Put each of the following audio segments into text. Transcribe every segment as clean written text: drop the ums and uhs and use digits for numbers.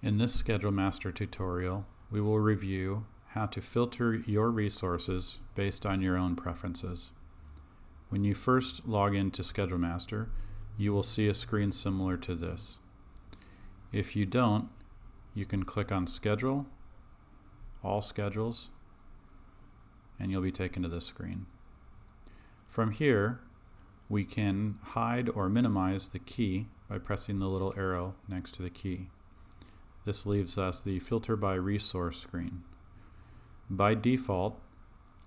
In this Schedule Master tutorial, we will review how to filter your resources based on your own preferences. When you first log into Schedule Master, you will see a screen similar to this. If you don't, you can click on Schedule, All Schedules, and you'll be taken to this screen. From here, we can hide or minimize the key by pressing the little arrow next to the key. This leaves us the Filter by Resource screen. By default,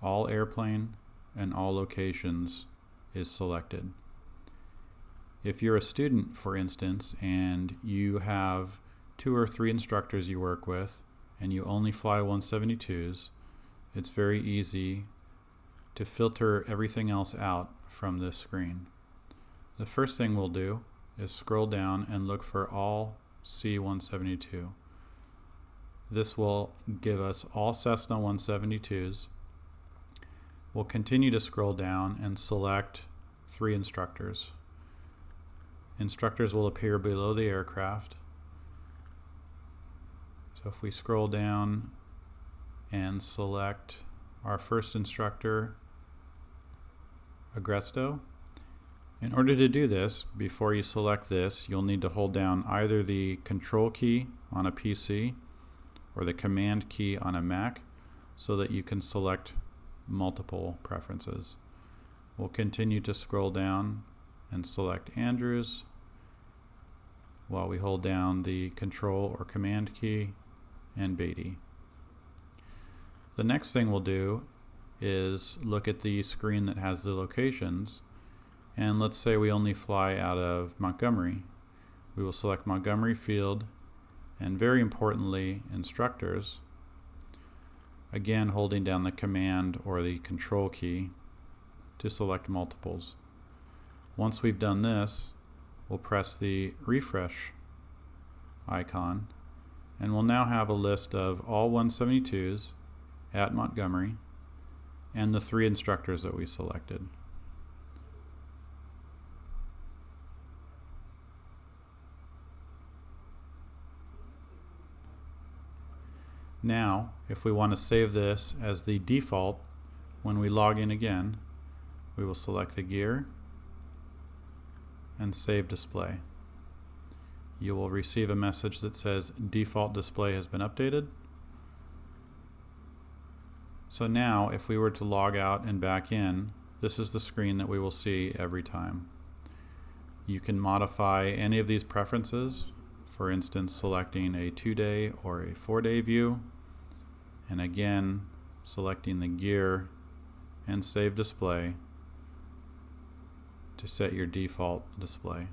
all airplane and all locations is selected. If you're a student, for instance, and you have 2 or 3 instructors you work with, and you only fly 172s, it's very easy to filter everything else out from this screen. The first thing we'll do is scroll down and look for all C-172. This will give us all Cessna 172s. We'll continue to scroll down and select 3 instructors. Instructors will appear below the aircraft. So if we scroll down and select our first instructor, Agresto. In order to do this, before you select this, you'll need to hold down either the Control key on a PC or the Command key on a Mac so that you can select multiple preferences. We'll continue to scroll down and select Andrews while we hold down the Control or Command key and Beatty. The next thing we'll do is look at the screen that has the locations, and let's say we only fly out of Montgomery. We will select Montgomery Field and, very importantly, instructors, again holding down the Command or the Control key to select multiples. Once we've done this, we'll press the refresh icon, and we'll now have a list of all 172s at Montgomery and the 3 instructors that we selected. Now, if we want to save this as the default when we log in again, we will select the gear and Save Display. You will receive a message that says default display has been updated. So now, if we were to log out and back in, this is the screen that we will see every time. You can modify any of these preferences, for instance, selecting a 2-day or a 4-day view, and again, selecting the gear and Save Display to set your default display.